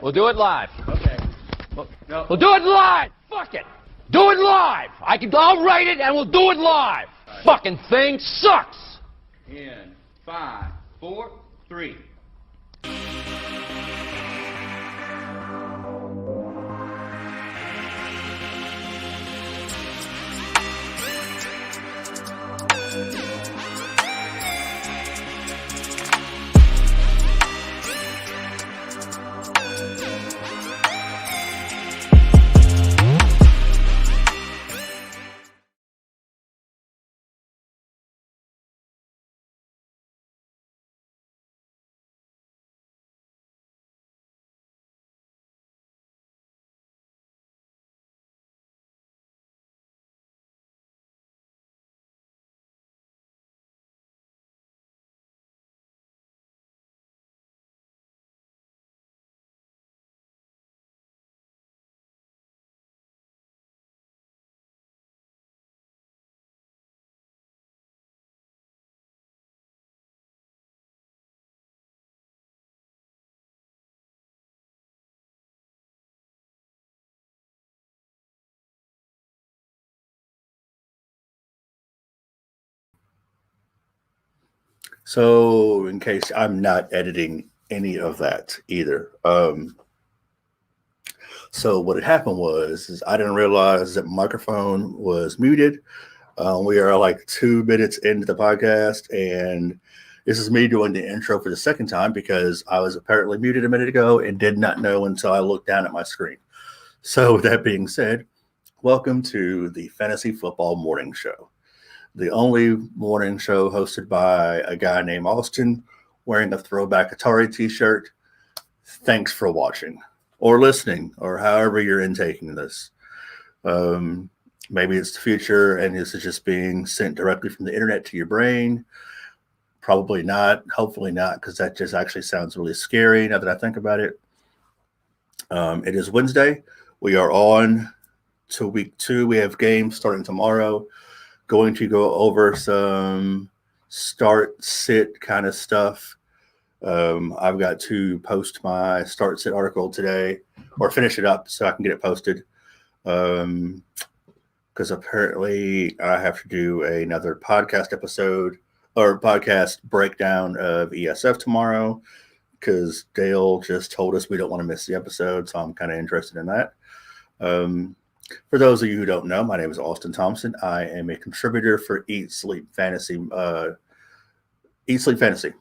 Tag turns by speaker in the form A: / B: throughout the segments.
A: We'll do it live.
B: Okay. No.
A: We'll do it live. Fuck it. Do it live. I'll write it and we'll do it live. Right. Fucking thing sucks.
B: In 5, 4, 3.
C: So, in case I'm not editing any of that either. So what had happened is I didn't realize that microphone was muted. We are like 2 minutes into the podcast, and this is me doing the intro for the second time because I was apparently muted a minute ago and did not know until I looked down at my screen. So with that being said, welcome to the Fantasy Football Morning Show, the only morning show hosted by a guy named Austin wearing a throwback Atari t-shirt. Thanks for watching or listening or however you're intaking this. Maybe it's the future and this is just being sent directly from the internet to your brain. Probably not. Hopefully not, because that just actually sounds really scary now that I think about it. It is Wednesday. We are on to week 2. We have games starting tomorrow. Going to go over some start sit kind of stuff. I've got to post my start sit article today or finish it up so I can get it posted. Because apparently I have to do another podcast episode or podcast breakdown of ESF tomorrow because Dale just told us we don't want to miss the episode. So I'm kind of interested in that. For those of you who don't know, my name is Austin Thompson. I am a contributor for Eat Sleep Fantasy. Eat Sleep Fantasy.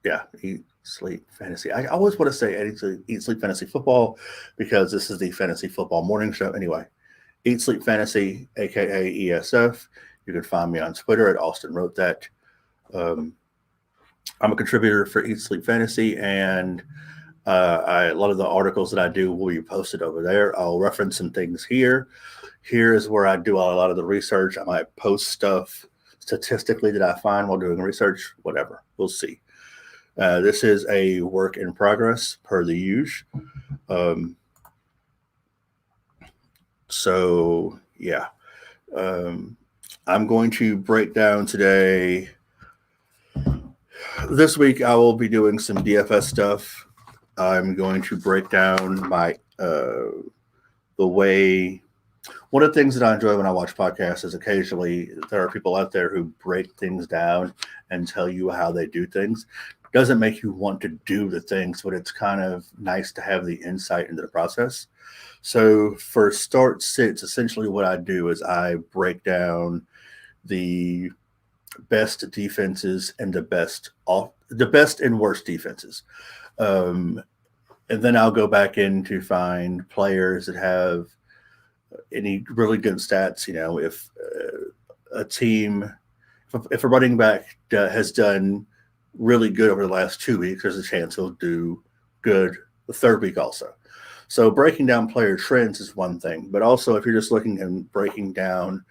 C: Yeah, Eat Sleep Fantasy. I always want to say Eat Sleep Fantasy Football because this is the Fantasy Football Morning Show. Anyway, Eat Sleep Fantasy, aka ESF. You can find me on Twitter at Austin Wrote That. I'm a contributor for Eat Sleep Fantasy, and a lot of the articles that I do will be posted over there. I'll reference some things here. Here is where I do a lot of the research. I might post stuff statistically that I find while doing research, whatever. We'll see. This is a work in progress per the usual. So, yeah. I'm going to break down today. This week, I will be doing some DFS stuff. I'm going to break down my the way. One of the things that I enjoy when I watch podcasts is occasionally there are people out there who break things down and tell you how they do things. It doesn't make you want to do the things, but it's kind of nice to have the insight into the process. So for start sits, essentially what I do is I break down the best defenses and the best and worst defenses. And then I'll go back in to find players that have any really good stats. You know, if a team, if a running back has done really good over the last 2 weeks, there's a chance he'll do good the third week also. So breaking down player trends is one thing, but also if you're just looking and breaking down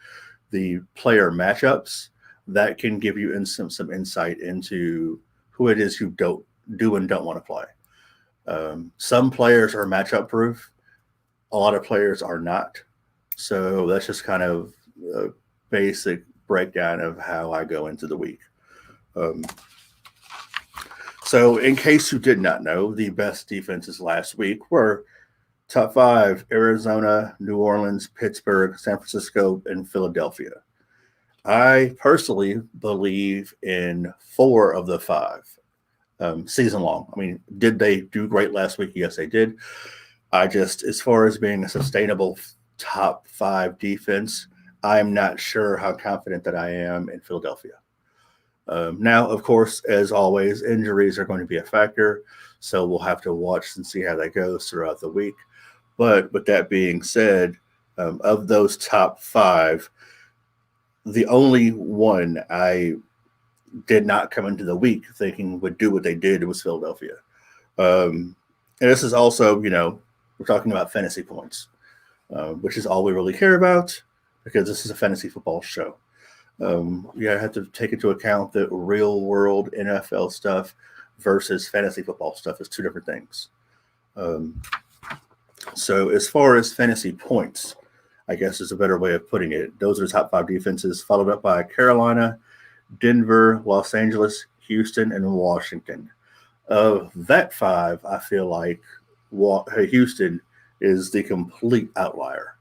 C: the player matchups, that can give you some insight into who it is you don't want to play. Some players are matchup proof. A lot of players are not. So that's just kind of a basic breakdown of how I go into the week. So, in case you did not know, the best defenses last week were top 5: Arizona, New Orleans, Pittsburgh, San Francisco, and Philadelphia. I personally believe in 4 of the 5 season long. I mean, did they do great last week? Yes, they did. I just, as far as being a sustainable top 5 defense, I'm not sure how confident that I am in Philadelphia. Now, of course, as always, injuries are going to be a factor, so we'll have to watch and see how that goes throughout the week. But with that being said, of those top 5, the only one I did not come into the week thinking would do what they did was Philadelphia. And this is also, we're talking about fantasy points, which is all we really care about because this is a fantasy football show. You have to take into account that real world NFL stuff versus fantasy football stuff is 2 different things. So as far as fantasy points, I guess is a better way of putting it. Those are the top 5 defenses, followed up by Carolina, Denver, Los Angeles, Houston, and Washington. Of that 5, I feel like Houston is the complete outlier.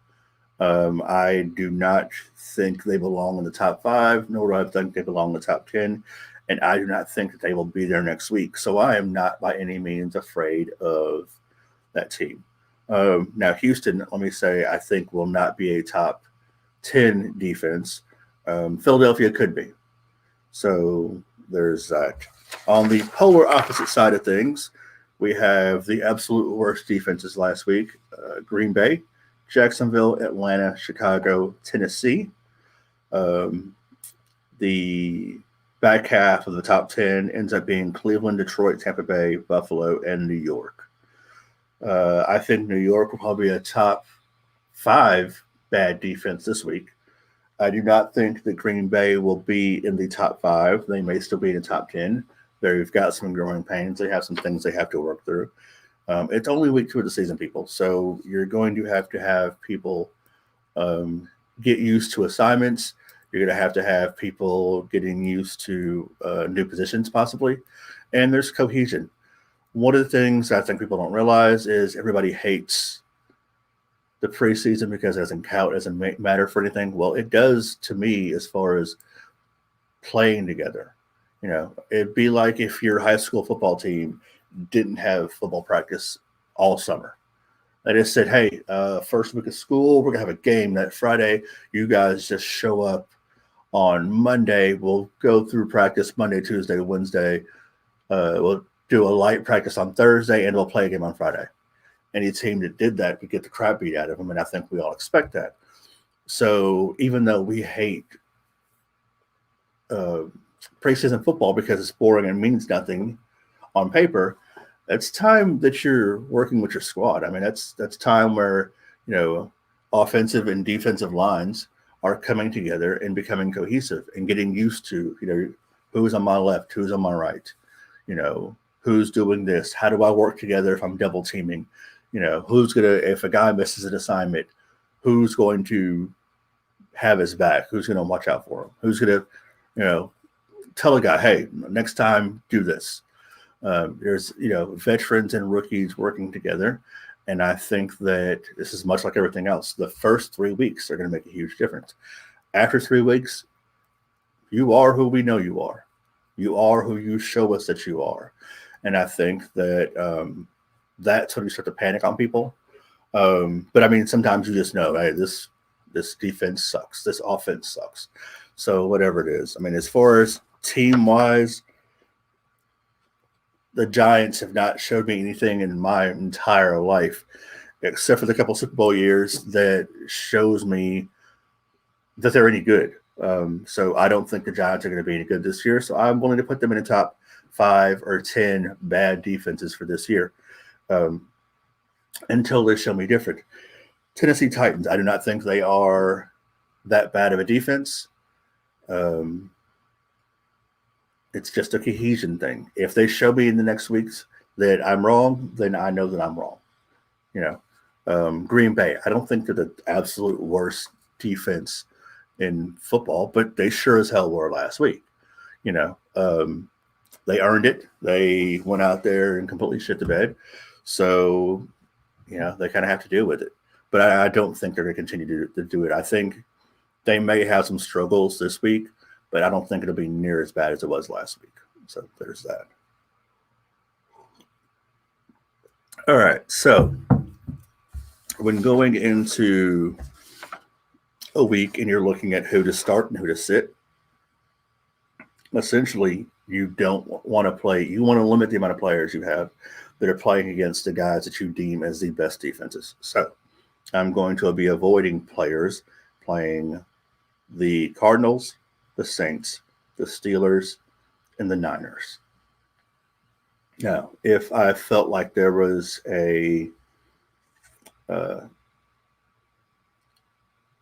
C: I do not think they belong in the top 5, nor do I think they belong in the top 10, and I do not think that they will be there next week. So I am not by any means afraid of that team. Now, Houston, let me say, I think will not be a top 10 defense. Philadelphia could be. So there's that. On the polar opposite side of things, we have the absolute worst defenses last week: Green Bay, Jacksonville, Atlanta, Chicago, Tennessee. The back half of the top 10 ends up being Cleveland, Detroit, Tampa Bay, Buffalo, and New York. I think New York will probably be a top 5 bad defense this week. I do not think that Green Bay will be in the top 5. They may still be in the top 10. They've got some growing pains. They have some things they have to work through. It's only week 2 of the season, people. So you're going to have people get used to assignments. You're going to have people getting used to new positions possibly. And there's cohesion. One of the things I think people don't realize is everybody hates the preseason because it doesn't count, doesn't matter for anything. Well, it does to me as far as playing together. It'd be like if your high school football team didn't have football practice all summer. They just said, hey, first week of school, we're going to have a game that Friday. You guys just show up on Monday. We'll go through practice Monday, Tuesday, Wednesday. We'll do a light practice on Thursday, and we'll play a game on Friday. Any team that did that would get the crap beat out of them, and I think we all expect that. So even though we hate preseason football because it's boring and means nothing on paper, it's time that you're working with your squad. I mean, that's time where, offensive and defensive lines are coming together and becoming cohesive and getting used to, who's on my left, who's on my right, who's doing this, how do I work together if I'm double teaming, who's going to, if a guy misses an assignment, who's going to have his back, who's going to watch out for him, who's going to, tell a guy, hey, next time do this. There's, veterans and rookies working together. And I think that this is much like everything else. The first 3 weeks are going to make a huge difference. After 3 weeks, you are who we know you are. You are who you show us that you are. And I think that that's when you start to panic on people. But I mean, sometimes you just know, hey, this defense sucks. This offense sucks. So whatever it is. I mean, as far as team-wise, the Giants have not showed me anything in my entire life, except for the couple Super Bowl years, that shows me that they're any good. So I don't think the Giants are going to be any good this year. So I'm willing to put them in the top 5 or 10 bad defenses for this year until they show me different. Tennessee Titans, I do not think they are that bad of a defense. It's just a cohesion thing. If they show me in the next weeks that I'm wrong, then I know that I'm wrong. Green Bay, I don't think they're the absolute worst defense in football, but they sure as hell were last week. The they earned it. They went out there and completely shit the bed. So, they kind of have to deal with it. But I don't think they're going to continue to do it. I think they may have some struggles this week, but I don't think it'll be near as bad as it was last week. So there's that. All right. So when going into a week and you're looking at who to start and who to sit, essentially you don't want to play. You want to limit the amount of players you have that are playing against the guys that you deem as the best defenses. So I'm going to be avoiding players playing the Cardinals, the Saints, the Steelers, and the Niners. Now, if I felt like there was a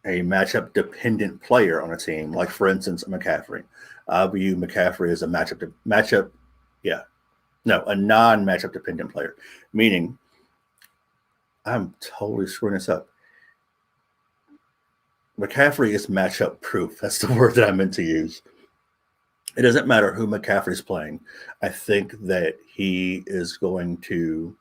C: matchup dependent player on a team, like for instance McCaffrey, I view McCaffrey as a a non-matchup dependent player, meaning I'm totally screwing this up. McCaffrey is matchup proof. That's the word that I meant to use. It doesn't matter who McCaffrey's playing. I think that he is going to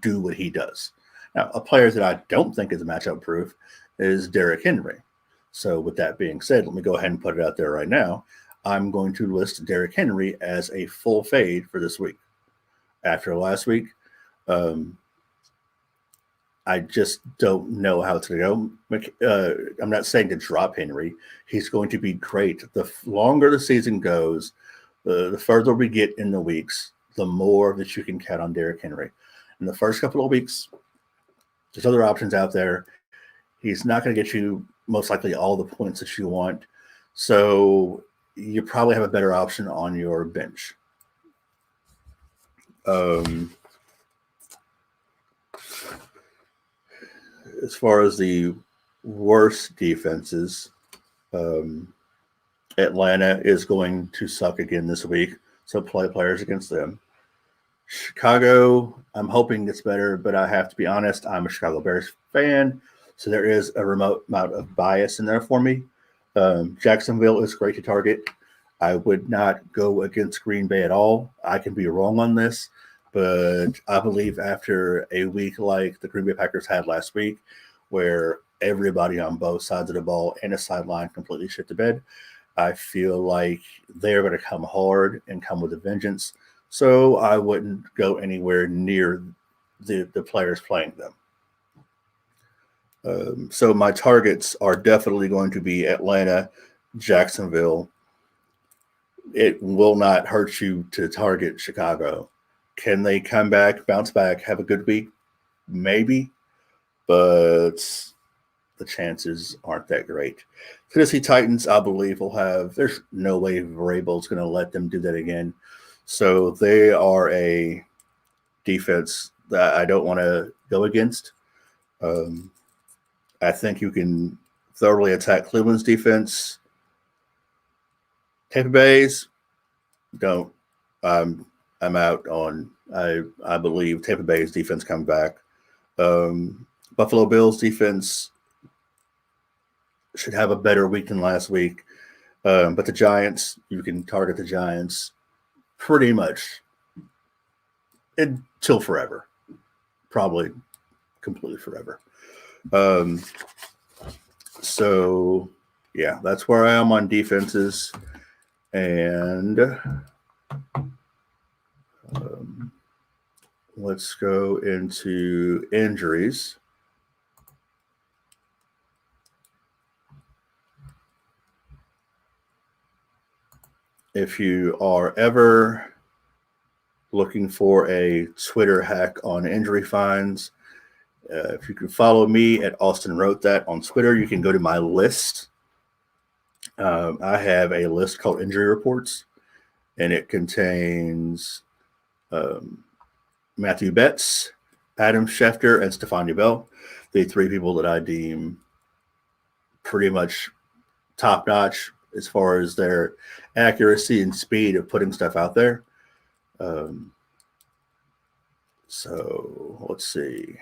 C: do what he does. Now, a player that I don't think is matchup proof is Derrick Henry. So with that being said, let me go ahead and put it out there right now. I'm going to list Derrick Henry as a full fade for this week. After last week, I just don't know how it's going to go. I'm not saying to drop Henry. He's going to be great. The longer the season goes, the further we get in the weeks, the more that you can count on Derrick Henry. In the first couple of weeks, there's other options out there. He's not going to get you most likely all the points that you want. So you probably have a better option on your bench. As far as the worst defenses, Atlanta is going to suck again this week, so play players against them. Chicago, I'm hoping gets better, but I have to be honest, I'm a Chicago Bears fan, so there is a remote amount of bias in there for me. Jacksonville is great to target. I would not go against Green Bay at all. I can be wrong on this, but I believe after a week like the Green Bay Packers had last week, where everybody on both sides of the ball and the sideline completely shit the bed, I feel like they're going to come hard and come with a vengeance. So I wouldn't go anywhere near the players playing them. So my targets are definitely going to be Atlanta, Jacksonville. It will not hurt you to target Chicago. Can they come back, bounce back, have a good week? Maybe, but the chances aren't that great. Tennessee Titans, I believe, there's no way Vrabel's going to let them do that again. So they are a defense that I don't want to go against. I think you can thoroughly attack Cleveland's defense. Tampa Bay's, don't. I'm out on. I believe Tampa Bay's defense come back. Buffalo Bills defense should have a better week than last week. But the Giants, you can target the Giants pretty much until forever. Probably completely forever. So, yeah, that's where I am on defenses. And let's go into injuries. If you are ever looking for a Twitter hack on injury fines, if you can follow me at Austin Wrote That on Twitter, you can go to my list. I have a list called Injury Reports, and it contains Matthew Betts, Adam Schefter, and Stephania Bell, the three people that I deem pretty much top-notch as far as their accuracy and speed of putting stuff out there. So let's see.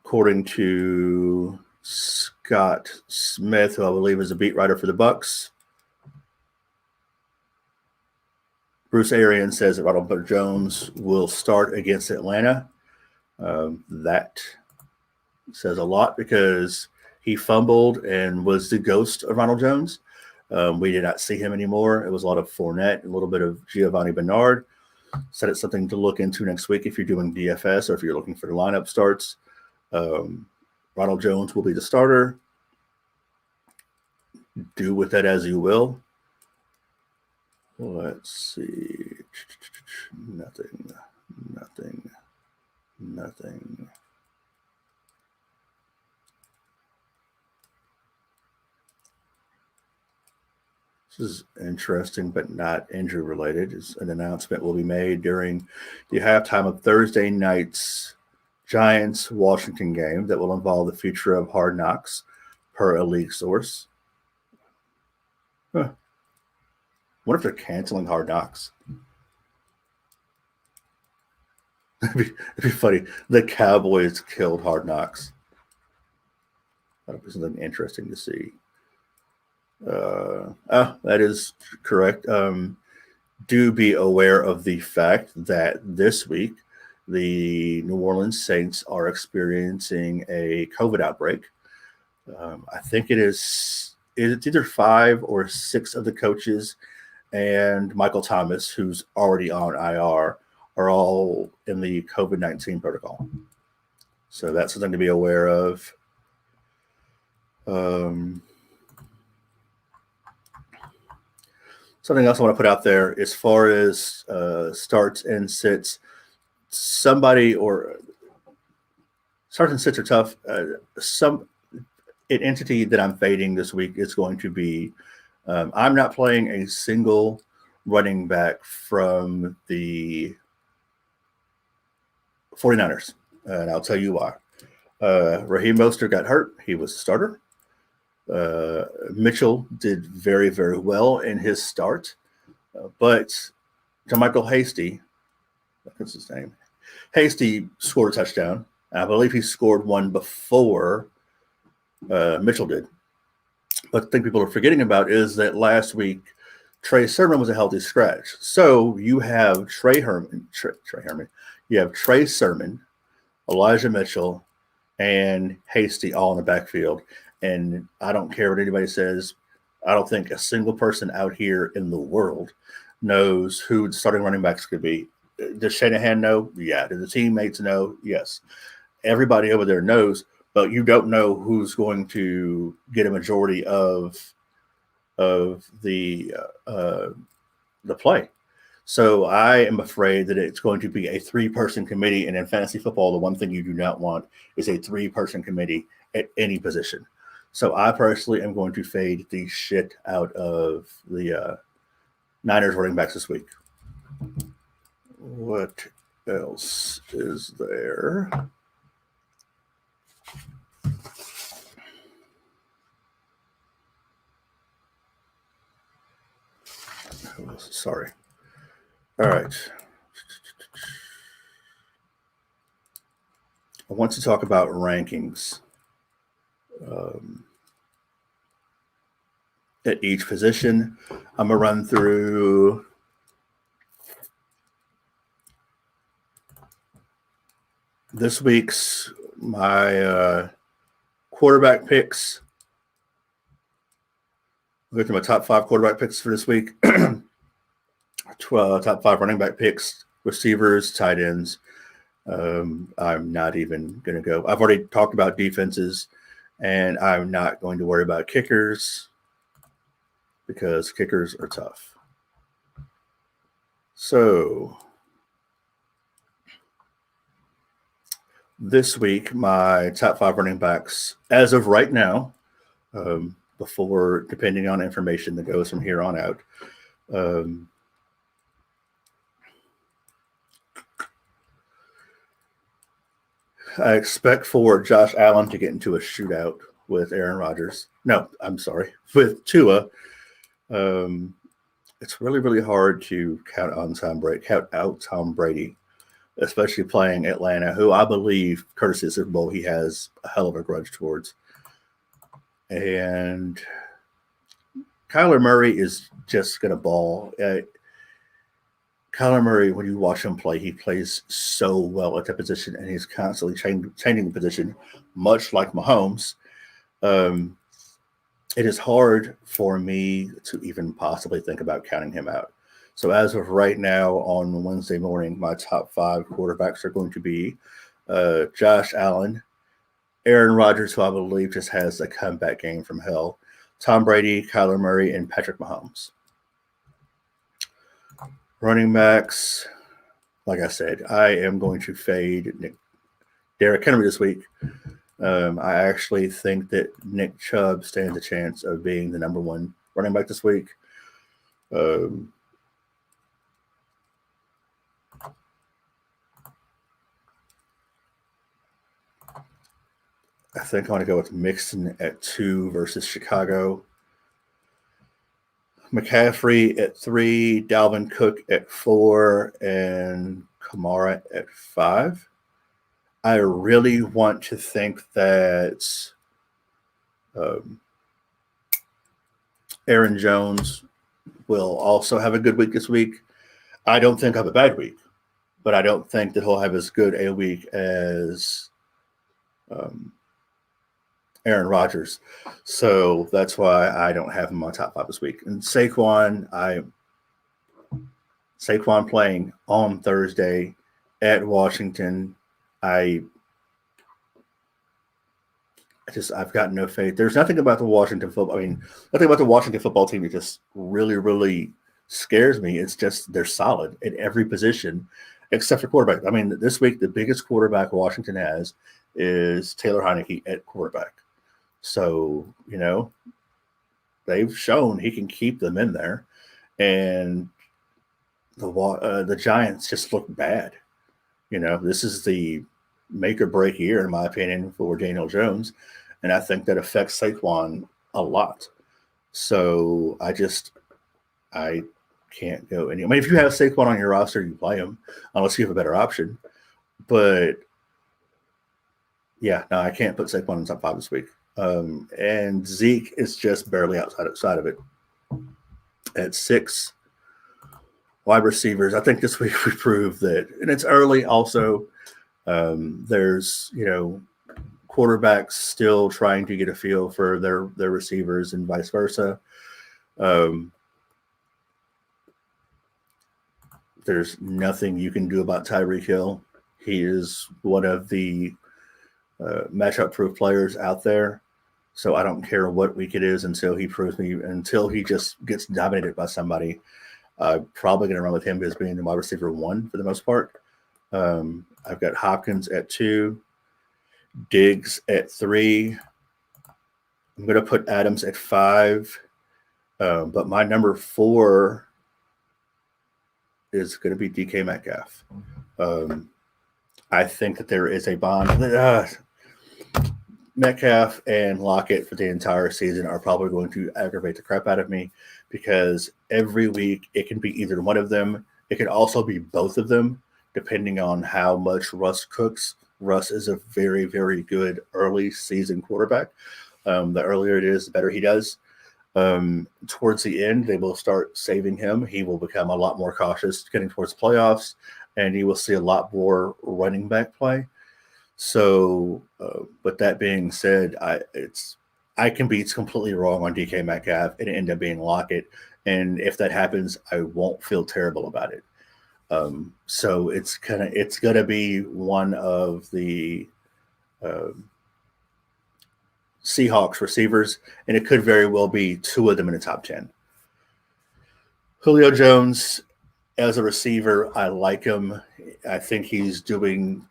C: According to Scott Smith, who I believe is a beat writer for the Bucks. Bruce Arians says that Ronald Jones will start against Atlanta. That says a lot because he fumbled and was the ghost of Ronald Jones. We did not see him anymore. It was a lot of Fournette, a little bit of Giovanni Bernard. Said it's something to look into next week if you're doing DFS or if you're looking for the lineup starts. Ronald Jones will be the starter. Do with that as you will. Let's see. Nothing. This is interesting, but not injury related. An announcement will be made during the halftime of Thursday night's Giants-Washington game that will involve the future of Hard Knocks, per a league source. What if they're canceling Hard Knocks? It'd be funny. The Cowboys killed Hard Knocks. That'll be something interesting to see. That is correct. Do be aware of the fact that this week the New Orleans Saints are experiencing a COVID outbreak. I think it's either 5 or 6 of the coaches and Michael Thomas, who's already on IR, are all in the COVID-19 protocol. So that's something to be aware of. Something else I want to put out there as far as starts and sits. Starts and sits are tough. An entity that I'm fading this week is going to be I'm not playing a single running back from the 49ers, and I'll tell you why. Raheem Mostert got hurt. He was the starter. Mitchell did very, very well in his start, but JaMycal Hasty, that's his name, Hasty scored a touchdown. I believe he scored one before Mitchell did. But the thing people are forgetting about is that last week Trey Sermon was a healthy scratch. So you have Trey Sermon, Elijah Mitchell, and Hasty all in the backfield. And I don't care what anybody says. I don't think a single person out here in the world knows who the starting running backs could be. Does Shanahan know? Yeah. Do the teammates know? Yes. Everybody over there knows, but you don't know who's going to get a majority of the play. So I am afraid that it's going to be a 3-person committee. And in fantasy football, the one thing you do not want is a 3-person committee at any position. So I personally am going to fade the shit out of the Niners running backs this week. What else is there? Oh, sorry. All right. I want to talk about rankings. At each position, I'm gonna run through this week's my quarterback picks. I'll go through my top 5 quarterback picks for this week. Top 5 running back picks, receivers, tight ends. I'm not even going to go. I've already talked about defenses, and I'm not going to worry about kickers because kickers are tough. So this week, my top 5 running backs, as of right now, before depending on information that goes from here on out, I expect for Josh Allen to get into a shootout with Aaron Rodgers. No, I'm sorry, with Tua. It's really, really hard to count out Tom Brady, especially playing Atlanta, who I believe, courtesy of Super Bowl, he has a hell of a grudge towards. And Kyler Murray is just going to ball. Kyler Murray, when you watch him play, he plays so well at that position, and he's constantly changing the position, much like Mahomes. It is hard for me to even possibly think about counting him out. So as of right now on Wednesday morning, my top 5 quarterbacks are going to be Josh Allen, Aaron Rodgers, who I believe just has a comeback game from hell, Tom Brady, Kyler Murray, and Patrick Mahomes. Running backs, like I said, I am going to fade Derrick Henry this week. I actually think that Nick Chubb stands a chance of being the number 1 running back this week. I think I want to go with Mixon at 2 versus Chicago. McCaffrey at 3, Dalvin Cook at 4, and Kamara at 5. I really want to think that Aaron Jones will also have a good week this week. I don't think I'll have a bad week, but I don't think that he'll have as good a week as Aaron Rodgers. So that's why I don't have him in my top 5 this week. And Saquon playing on Thursday at Washington. I've got no faith. There's nothing about the Washington football. Nothing about the Washington football team that just really, really scares me. It's just they're solid at every position except for quarterback. This week the biggest quarterback Washington has is Taylor Heineke at quarterback. So, they've shown he can keep them in there. And the Giants just look bad. This is the make or break year, in my opinion, for Daniel Jones. And I think that affects Saquon a lot. So I can't go any. If you have Saquon on your roster, you play him unless you have a better option. But yeah, no, I can't put Saquon in top 5 this week. And Zeke is just barely outside of it at 6. Wide receivers, I think this week we proved that, and it's early also. There's, quarterbacks still trying to get a feel for their receivers and vice versa. There's nothing you can do about Tyreek Hill. He is one of the matchup-proof players out there. So I don't care what week it is until he just gets dominated by somebody. I'm probably going to run with him as being the wide receiver 1 for the most part. I've got Hopkins at 2, Diggs at 3. I'm going to put Adams at 5. But my number 4 is going to be DK Metcalf. I think that there is a bond. Metcalf and Lockett for the entire season are probably going to aggravate the crap out of me because every week it can be either one of them. It can also be both of them, depending on how much Russ cooks. Russ is a very, very good early season quarterback. The earlier it is, the better he does. Towards the end, they will start saving him. He will become a lot more cautious getting towards the playoffs, and you will see a lot more running back play. So, but that being said, I can be completely wrong on DK Metcalf and end up being Lockett. And if that happens, I won't feel terrible about it. So it's going to be one of the Seahawks receivers, and it could very well be 2 of them in the top 10. Julio Jones as a receiver, I like him. I think he's playing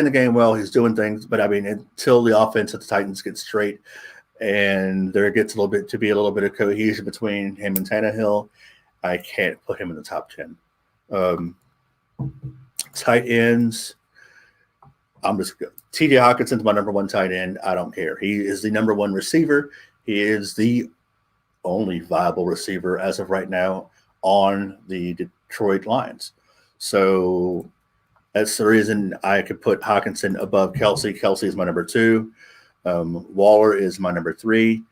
C: the game well. He's doing things, but until the offense of the Titans gets straight and there gets a little bit of cohesion between him and Tannehill, I can't put him in the top 10. Tight ends, TJ Hawkinson's my number 1 tight end. I don't care. He is the number 1 receiver. He is the only viable receiver as of right now on the Detroit Lions. So that's the reason I could put Hawkinson above Kelsey. Kelsey is my number 2. Waller is my number 3.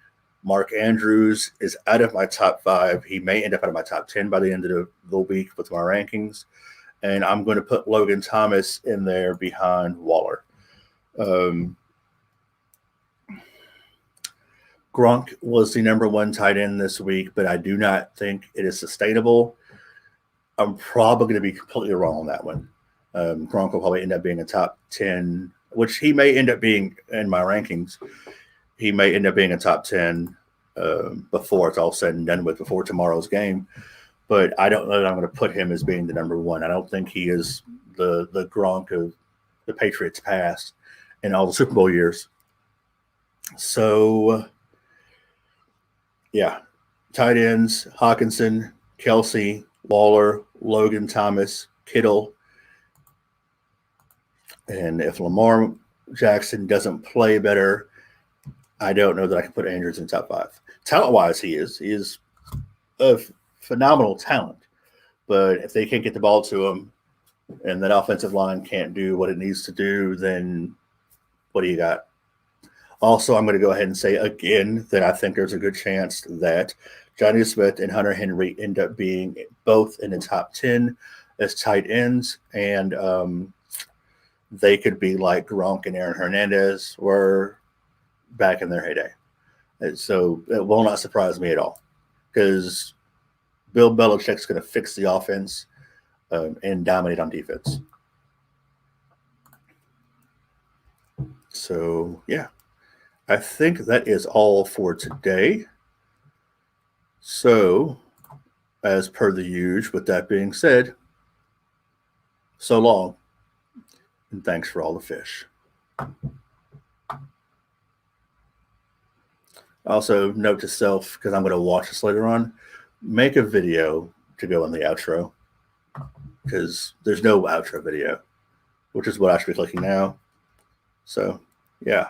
C: Mark Andrews is out of my top 5. He may end up out of my top 10 by the end of the week with my rankings. And I'm going to put Logan Thomas in there behind Waller. Gronk was the number 1 tight end this week, but I do not think it is sustainable. I'm probably going to be completely wrong on that one. Gronk will probably end up being a top 10, which he may end up being in my rankings. He may end up being a top 10 before it's all said and done with, before tomorrow's game. But I don't know that I'm going to put him as being the number 1. I don't think he is the Gronk of the Patriots past in all the Super Bowl years. So, yeah, tight ends, Hawkinson, Kelsey, Waller, Logan Thomas, Kittle. And if Lamar Jackson doesn't play better, I don't know that I can put Andrews in top 5. Talent-wise, he is a phenomenal talent. But if they can't get the ball to him and that offensive line can't do what it needs to do, then what do you got? Also, I'm going to go ahead and say again that I think there's a good chance that Johnny Smith and Hunter Henry end up being both in the top 10 as tight ends, and they could be like Gronk and Aaron Hernandez were back in their heyday. And so it will not surprise me at all, because Bill Belichick's going to fix the offense and dominate on defense. So, yeah, I think that is all for today. So, as per the usual, with that being said, so long, and thanks for all the fish. Also, note to self, because I'm going to watch this later on, make a video to go in the outro, because there's no outro video, which is what I should be clicking now. So, yeah.